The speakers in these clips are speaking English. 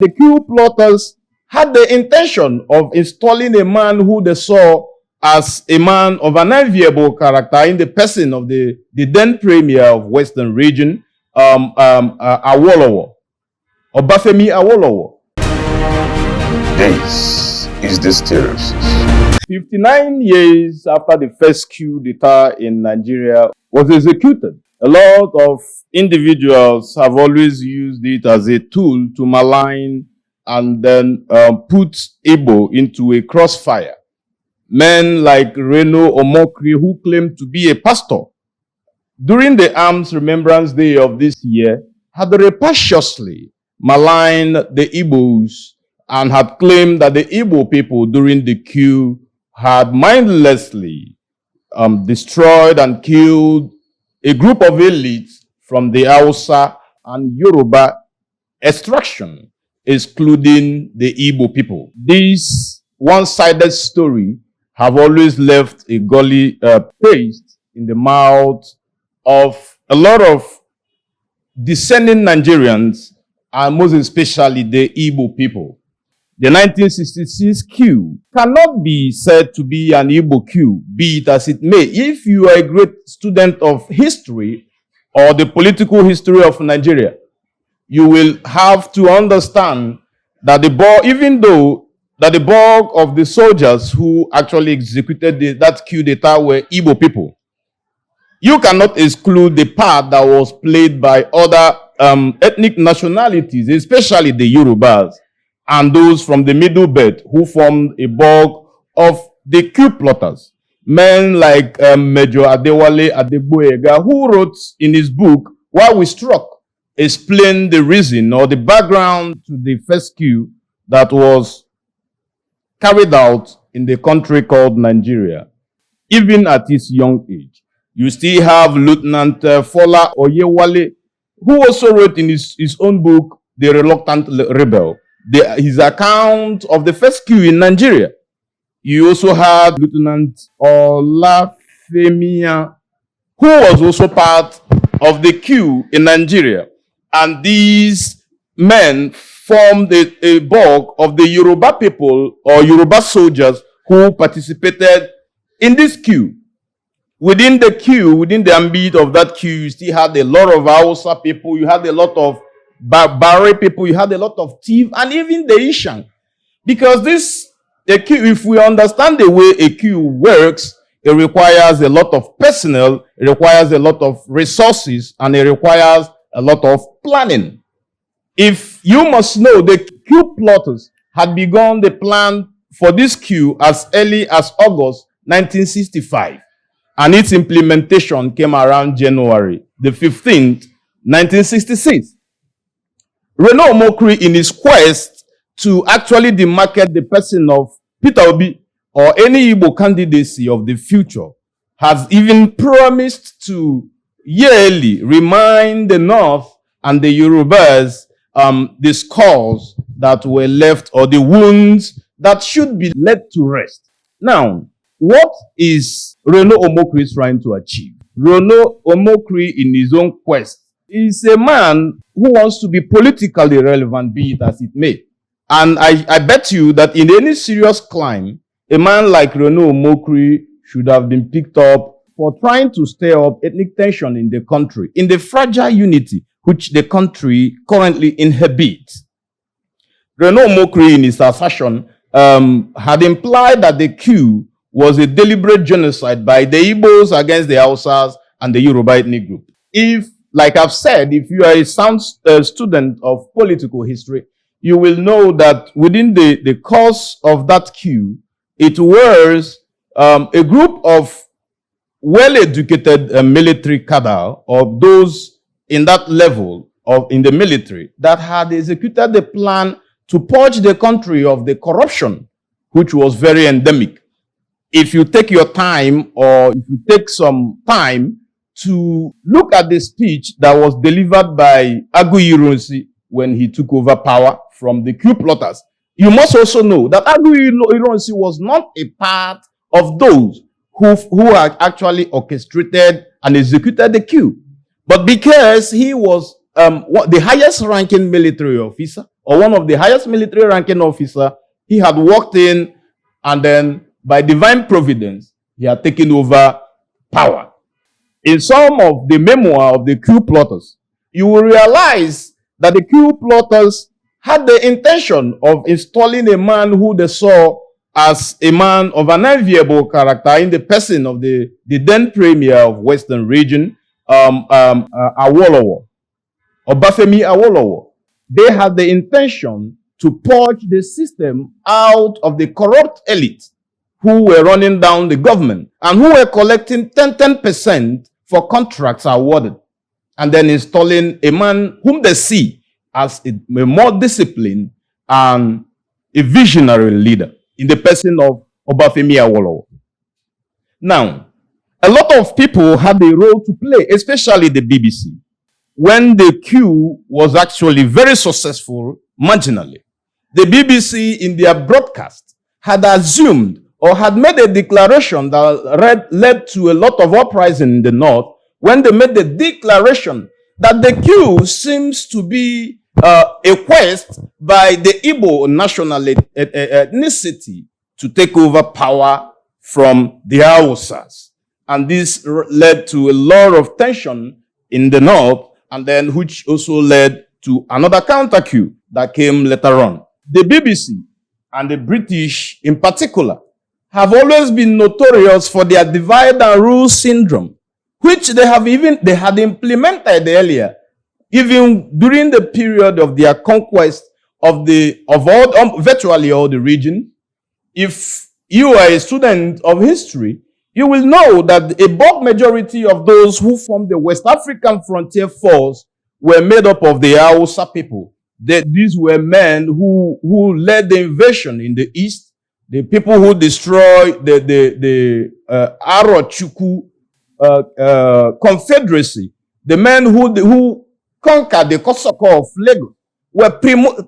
The coup plotters had the intention of installing a man who they saw as a man of an enviable character in the person of the then premier of Western region, Awolowo, Obafemi Awolowo. This is the Stereosis. 59 years after the first coup d'etat in Nigeria was executed, a lot of individuals have always used it as a tool to malign and then put Igbo into a crossfire. Men like Reno Omokri, who claimed to be a pastor, during the Arms Remembrance Day of this year, had rapaciously maligned the Igbos and had claimed that the Igbo people during the coup had mindlessly destroyed and killed a group of elites from the Hausa and Yoruba extraction, excluding the Igbo people. This one-sided story have always left a gully taste in the mouth of a lot of discerning Nigerians, and most especially the Igbo people. The 1966 coup cannot be said to be an Igbo coup, be it as it may. If you are a great student of history or the political history of Nigeria, you will have to understand that the bulk of the soldiers who actually executed that coup d'etat were Igbo people. You cannot exclude the part that was played by other ethnic nationalities, especially the Yorubas, and those from the Middle Belt who formed a bulk of the coup plotters. Men like Major Adewale Adegboyega, who wrote in his book, Why We Struck, explained the reason or the background to the first coup that was carried out in the country called Nigeria. Even at his young age, you still have Lieutenant Fola Oyewale, who also wrote in his own book, The Reluctant Rebel, his account of the first coup in Nigeria. You also had Lieutenant Olafemia, who was also part of the coup in Nigeria. And these men formed a bulk of the Yoruba people or Yoruba soldiers who participated in this coup. Within the ambit of that coup, you still had a lot of Hausa people, you had a lot of Barbary people, you had a lot of Tiv, and even the Ishan. Because if we understand the way a coup works, it requires a lot of personnel, it requires a lot of resources, and it requires a lot of planning. If you must know, the coup plotters had begun the plan for this coup as early as August 1965, and its implementation came around January the 15th, 1966. Reno Omokri, in his quest to actually demarcate the person of Peter Obi or any Igbo candidacy of the future, has even promised to yearly remind the North and the Yorubas the scars that were left or the wounds that should be laid to rest. Now, what is Reno Omokri trying to achieve? Reno Omokri, in his own quest, is a man who wants to be politically relevant, be it as it may. And I bet you that in any serious climb, a man like Reno Omokri should have been picked up for trying to stir up ethnic tension in the country, in the fragile unity which the country currently inhabits. Reno Omokri, in his assertion, had implied that the coup was a deliberate genocide by the Igbos against the Hausas and the Yoruba ethnic group. If, like I've said, if you are a sound student of political history, you will know that within the course of that coup, it was a group of well-educated military cadre, or those in that level in the military, that had executed the plan to purge the country of the corruption, which was very endemic. If you take your time, or if you take some time to look at the speech that was delivered by Agu Ironsi when he took over power from the coup plotters, you must also know that Agu Ironsi was not a part of those who had actually orchestrated and executed the coup. But because he was the highest ranking military officer or one of the highest military ranking officer, he had walked in, and then by divine providence, he had taken over power. In some of the memoir of the coup plotters, you will realize that the coup plotters had the intention of installing a man who they saw as a man of an enviable character in the person of the then premier of Western region, Awolowo, Obafemi Awolowo. They had the intention to purge the system out of the corrupt elite who were running down the government and who were collecting 10% for contracts awarded, and then installing a man whom they see as a more disciplined and a visionary leader in the person of Obafemi Awolowo. Now, a lot of people had a role to play, especially the BBC, when the coup was actually very successful marginally. The BBC, in their broadcast, had assumed or had made a declaration that led to a lot of uprising in the north, when they made the declaration that the coup seems to be a quest by the Igbo national ethnicity to take over power from the Hausas. And this led to a lot of tension in the north, and then which also led to another counter coup that came later on. The BBC and the British in particular have always been notorious for their divide and rule syndrome, which they had implemented earlier, even during the period of their conquest of virtually all the region. If you are a student of history, you will know that a bulk majority of those who formed the West African Frontier Force were made up of the Hausa people. These were men who led the invasion in the east, the people who destroyed the Arochukwu Confederacy, the men who conquered the Kosoko of Lagos, were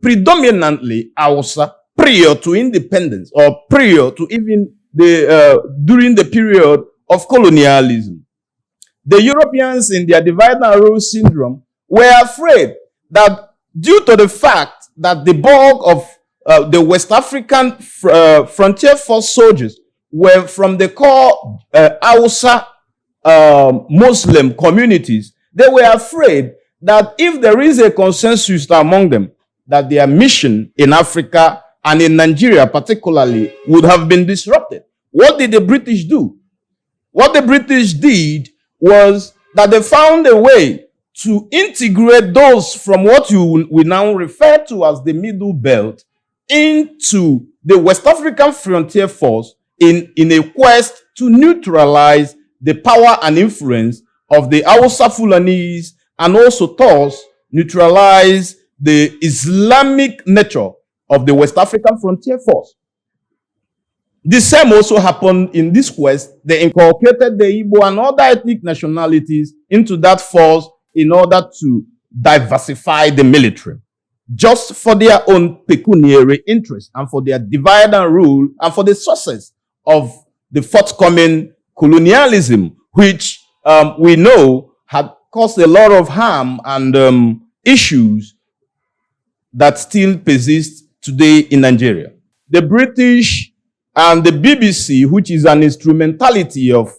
predominantly Hausa prior to independence, or prior to even during the period of colonialism. The Europeans, in their divide and rule syndrome, were afraid that due to the fact that the bulk of the West African frontier force soldiers were from the core Hausa Muslim communities, they were afraid that if there is a consensus among them, that their mission in Africa and in Nigeria particularly would have been disrupted. What did the British do? What the British did was that they found a way to integrate those from what we now refer to as the Middle Belt into the West African Frontier Force in a quest to neutralize the power and influence of the Hausa Fulanese, and also thus neutralize the Islamic nature of the West African Frontier Force. The same also happened in this quest. They inculcated the Igbo and other ethnic nationalities into that force in order to diversify the military, just for their own pecuniary interest and for their divide and rule and for the success of the forthcoming colonialism, which we know had caused a lot of harm and issues that still persist today in Nigeria. The British and the BBC, which is an instrumentality of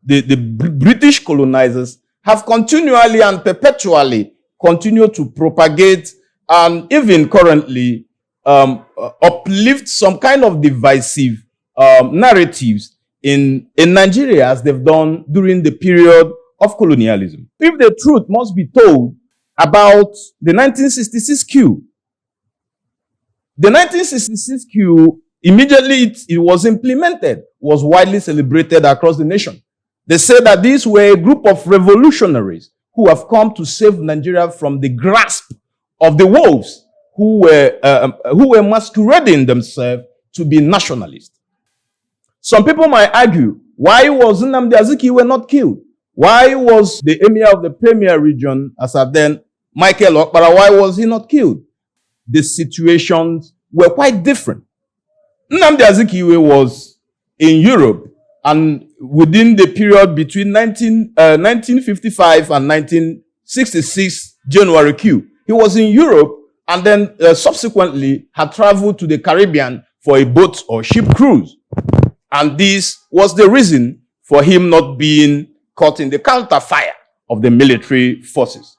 the British colonizers, have continually and perpetually continued to propagate and even currently uplift some kind of divisive narratives in Nigeria, as they've done during the period of colonialism. If the truth must be told about the 1966 coup, the 1966 coup, immediately it was implemented, was widely celebrated across the nation. They say that these were a group of revolutionaries who have come to save Nigeria from the grasp of the wolves who were masquerading themselves to be nationalists. Some people might argue, why was Nnamdi Azikiwe not killed? Why was the emir of the Premier region, as at then, Michael Okpara, why was he not killed? The situations were quite different. Nnamdi Azikiwe was in Europe, and within the period between 1955 and 1966 January coup, he was in Europe and then subsequently had traveled to the Caribbean for a boat or ship cruise. And this was the reason for him not being caught in the counterfire of the military forces.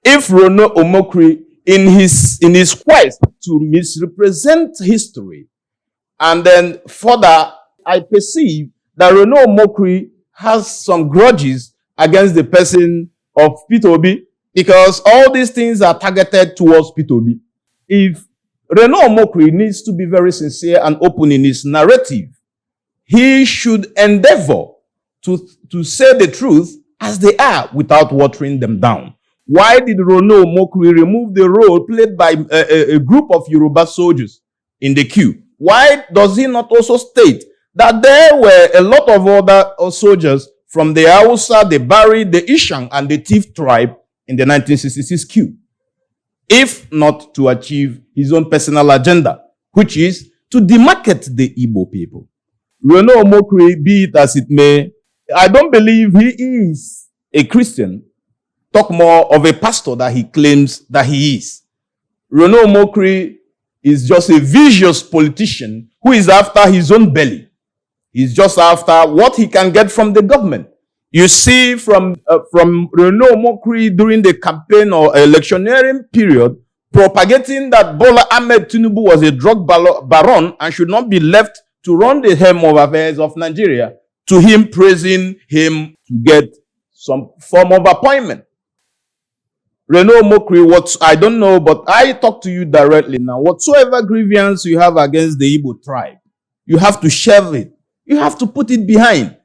If Reno Omokri, in his quest to misrepresent history, and then further, I perceive that Reno Omokri has some grudges against the person of Peter Obi, because all these things are targeted towards Peter Obi. If Reno Omokri needs to be very sincere and open in his narrative, he should endeavor to say the truth as they are without watering them down. Why did Reno Omokri remove the role played by a group of Yoruba soldiers in the coup? Why does he not also state that there were a lot of other soldiers from the Hausa, the Bari, the Ishang, and the Tiv tribe in the 1966 coup, if not to achieve his own personal agenda, which is to demarket the Igbo people? Reno Omokri, be it as it may, I don't believe he is a Christian, talk more of a pastor that he claims that he is. Reno Omokri is just a vicious politician who is after his own belly. He's just after what he can get from the government. You see from Reno Omokri during the campaign or electioneering period, propagating that Bola Ahmed Tinubu was a drug baron and should not be left to run the helm of affairs of Nigeria, to him praising him to get some form of appointment. Reno Omokri, what I don't know, but I talk to you directly now. Whatsoever grievance you have against the Igbo tribe, you have to shelve it. You have to put it behind.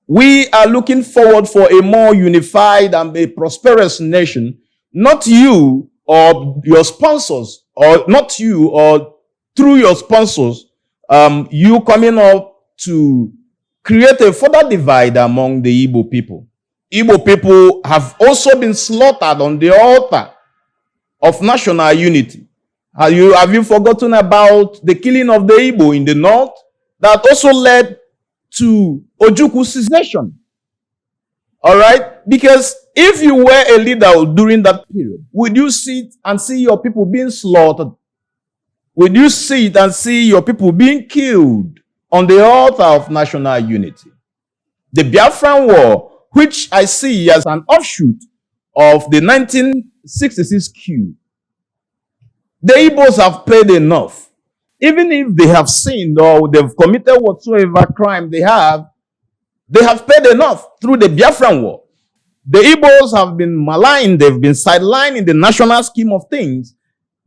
We are looking forward for a more unified and a prosperous nation. Not you or your sponsors, or not you or through your sponsors, you coming up to create a further divide among the Igbo people. Igbo people have also been slaughtered on the altar of national unity. Have you forgotten about the killing of the Igbo in the north? That also led to Ojukwu secession. All right? Because if you were a leader during that period, would you sit and see your people being slaughtered? Would you sit and see your people being killed on the altar of national unity? The Biafran War, which I see as an offshoot of the 1966 coup, the Igbos have paid enough. Even if they have sinned or they've committed whatsoever crime they have paid enough through the Biafran War. The Igbos have been maligned, they've been sidelined in the national scheme of things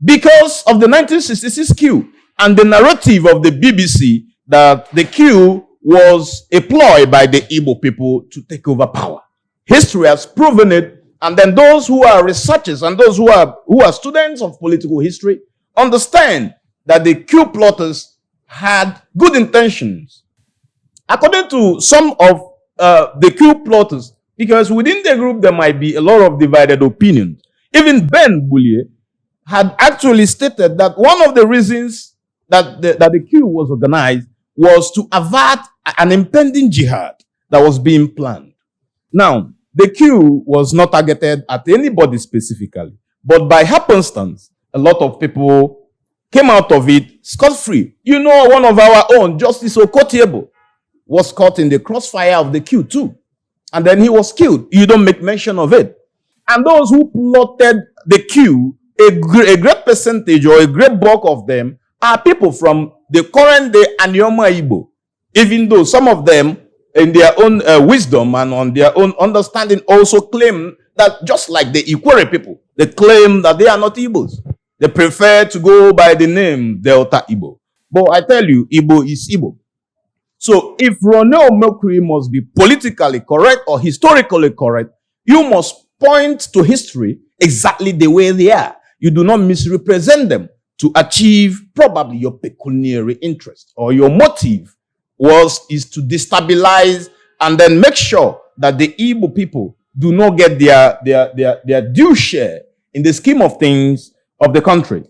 because of the 1966 coup and the narrative of the BBC that the coup was a ploy by the Igbo people to take over power. History has proven it, and then those who are researchers and those who are students of political history understand that the coup plotters had good intentions. According to some of the coup plotters, because within the group there might be a lot of divided opinions. Even Ben Boulier had actually stated that one of the reasons that the coup was organized was to avert an impending jihad that was being planned. Now, the coup was not targeted at anybody specifically, but by happenstance, a lot of people came out of it scot-free. You know, one of our own, Justice Okotiebo, was caught in the crossfire of the coup too. And then he was killed. You don't make mention of it. And those who plotted the coup, a great percentage or a great bulk of them are people from the current day Anioma Igbo. Even though some of them, in their own wisdom and on their own understanding, also claim that just like the Ikwerre people, they claim that they are not Igbos. They prefer to go by the name Delta Igbo. But I tell you, Igbo is Igbo. So if Reno Omokri must be politically correct or historically correct, you must point to history exactly the way they are. You do not misrepresent them to achieve probably your pecuniary interest, or your motive is to destabilize and then make sure that the Igbo people do not get their due share in the scheme of things of the country.